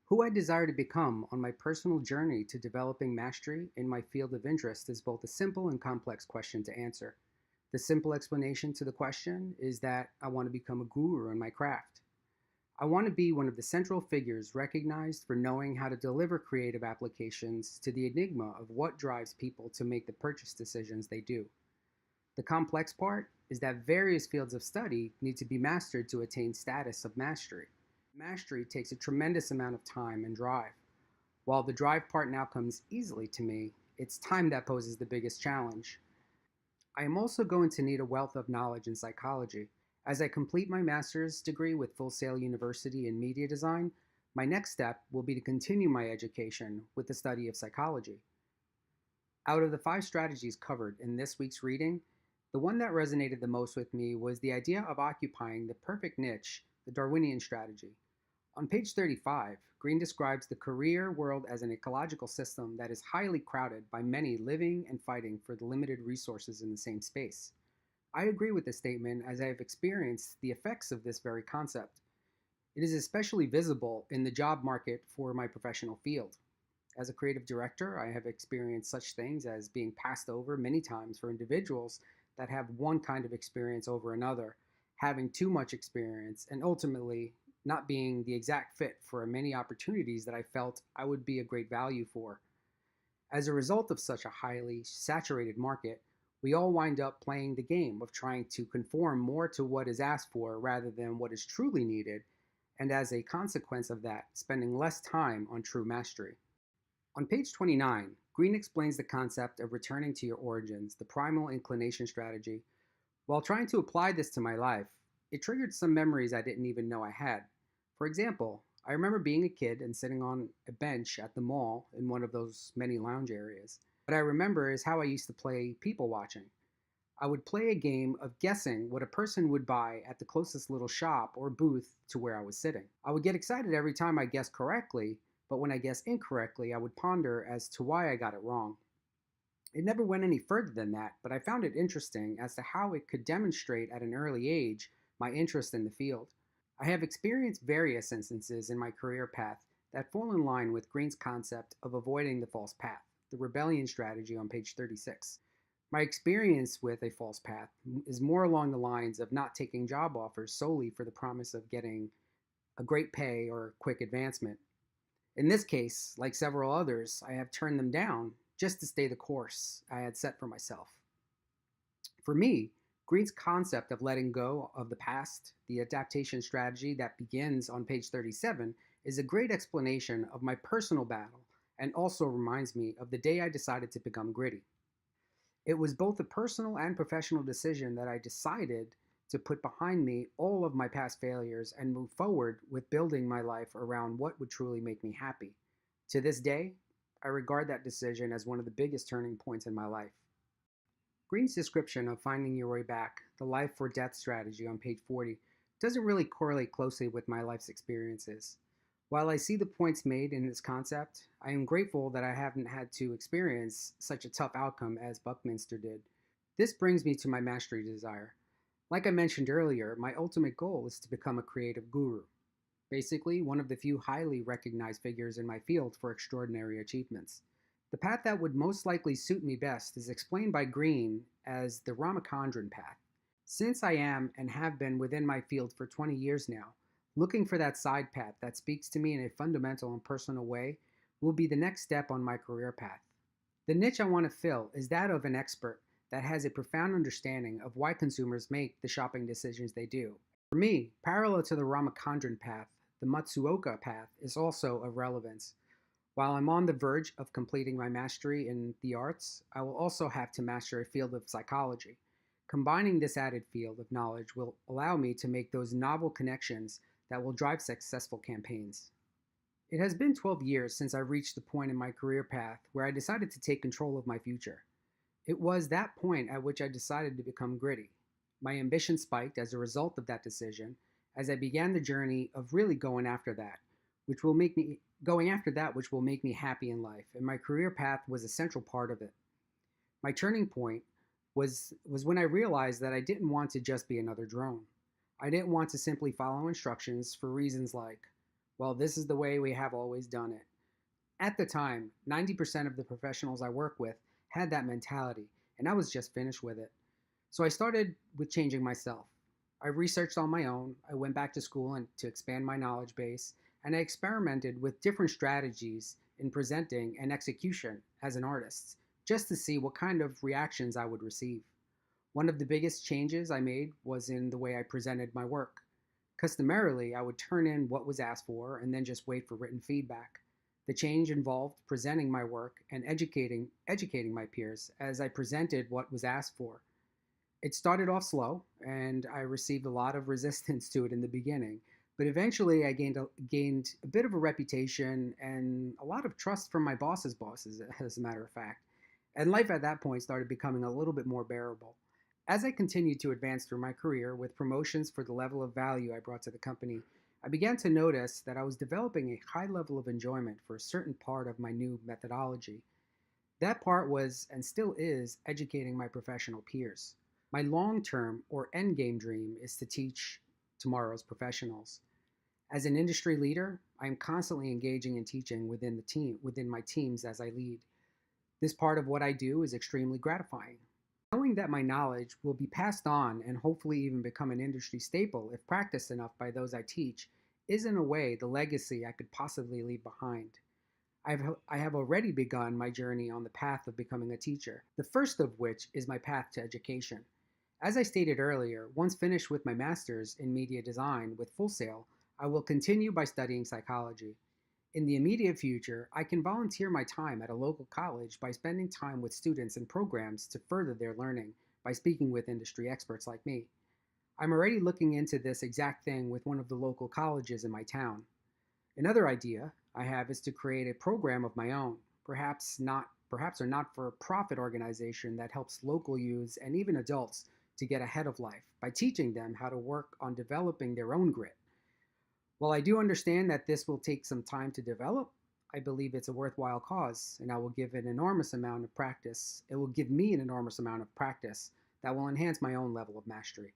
Who I desire to become on my personal journey to developing mastery in my field of interest is both a simple and complex question to answer. The simple explanation to the question is that I want to become a guru in my craft. I want to be one of the central figures recognized for knowing how to deliver creative applications to the enigma of what drives people to make the purchase decisions they do. The complex part is that various fields of study need to be mastered to attain status of mastery. Mastery takes a tremendous amount of time and drive. While the drive part now comes easily to me, it's time that poses the biggest challenge. I am also going to need a wealth of knowledge in psychology. As I complete my master's degree with Full Sail University in media design, my next step will be to continue my education with the study of psychology. Out of the 5 strategies covered in this week's reading, the one that resonated the most with me was the idea of occupying the perfect niche, the Darwinian strategy. On page 35, Green describes the career world as an ecological system that is highly crowded by many living and fighting for the limited resources in the same space. I agree with this statement as I have experienced the effects of this very concept. It is especially visible in the job market for my professional field. As a creative director, I have experienced such things as being passed over many times for individuals that have one kind of experience over another, having too much experience, and ultimately not being the exact fit for many opportunities that I felt I would be a great value for. As a result of such a highly saturated market, we all wind up playing the game of trying to conform more to what is asked for rather than what is truly needed, and as a consequence of that, spending less time on true mastery. On page 29, Green explains the concept of returning to your origins, the primal inclination strategy. While trying to apply this to my life, it triggered some memories I didn't even know I had. For example, I remember being a kid and sitting on a bench at the mall in one of those many lounge areas. What I remember is how I used to play people watching. I would play a game of guessing what a person would buy at the closest little shop or booth to where I was sitting. I would get excited every time I guessed correctly, but when I guessed incorrectly, I would ponder as to why I got it wrong. It never went any further than that, but I found it interesting as to how it could demonstrate at an early age my interest in the field. I have experienced various instances in my career path that fall in line with Green's concept of avoiding the false path, the rebellion strategy on page 36. My experience with a false path is more along the lines of not taking job offers solely for the promise of getting a great pay or quick advancement. In this case, like several others, I have turned them down just to stay the course I had set for myself. For me, Green's concept of letting go of the past, the adaptation strategy that begins on page 37, is a great explanation of my personal battle and also reminds me of the day I decided to become gritty. It was both a personal and professional decision that I decided to put behind me all of my past failures and move forward with building my life around what would truly make me happy. To this day, I regard that decision as one of the biggest turning points in my life. Green's description of finding your way back, the life or death strategy on page 40, doesn't really correlate closely with my life's experiences. While I see the points made in this concept, I am grateful that I haven't had to experience such a tough outcome as Buckminster did. This brings me to my mastery desire. Like I mentioned earlier, my ultimate goal is to become a creative guru. Basically, one of the few highly recognized figures in my field for extraordinary achievements. The path that would most likely suit me best is explained by Green as the Ramachandran path. Since I am and have been within my field for 20 years now, looking for that side path that speaks to me in a fundamental and personal way will be the next step on my career path. The niche I want to fill is that of an expert that has a profound understanding of why consumers make the shopping decisions they do. For me, parallel to the Ramachandran path, the Matsuoka path is also of relevance. While I'm on the verge of completing my mastery in the arts, I will also have to master a field of psychology. Combining this added field of knowledge will allow me to make those novel connections that will drive successful campaigns. It has been 12 years since I reached the point in my career path where I decided to take control of my future. It was that point at which I decided to become gritty. My ambition spiked as a result of that decision as I began the journey of really going after that which will make me happy in life, and my career path was a central part of it. My turning point was when I realized that I didn't want to just be another drone. I didn't want to simply follow instructions for reasons like, Well, this is the way we have always done it. At the time, 90% of the professionals I work with had that mentality, and I was just finished with it. So I started with changing myself. I researched on my own, I went back to school and to expand my knowledge base, and I experimented with different strategies in presenting and execution as an artist, just to see what kind of reactions I would receive. One of the biggest changes I made was in the way I presented my work. Customarily, I would turn in what was asked for and then just wait for written feedback. The change involved presenting my work and educating my peers as I presented what was asked for. It started off slow, and I received a lot of resistance to it in the beginning. But eventually, I gained a bit of a reputation and a lot of trust from my boss's bosses, as a matter of fact. And life at that point started becoming a little bit more bearable. As I continued to advance through my career with promotions for the level of value I brought to the company, I began to notice that I was developing a high level of enjoyment for a certain part of my new methodology. That part was, and still is, educating my professional peers. My long term or end game dream is to teach tomorrow's professionals. As an industry leader, I am constantly engaging and teaching within my teams as I lead. This part of what I do is extremely gratifying. Knowing that my knowledge will be passed on and hopefully even become an industry staple if practiced enough by those I teach is in a way the legacy I could possibly leave behind. I have already begun my journey on the path of becoming a teacher, the first of which is my path to education. As I stated earlier, once finished with my master's in media design with Full Sail, I will continue by studying psychology. In the immediate future, I can volunteer my time at a local college by spending time with students and programs to further their learning by speaking with industry experts like me. I'm already looking into this exact thing with one of the local colleges in my town. Another idea I have is to create a program of my own, perhaps a not-for-profit organization that helps local youths and even adults to get ahead of life by teaching them how to work on developing their own grit. While I do understand that this will take some time to develop, I believe it's a worthwhile cause, and I will give an enormous amount of practice. It will give me an enormous amount of practice that will enhance my own level of mastery.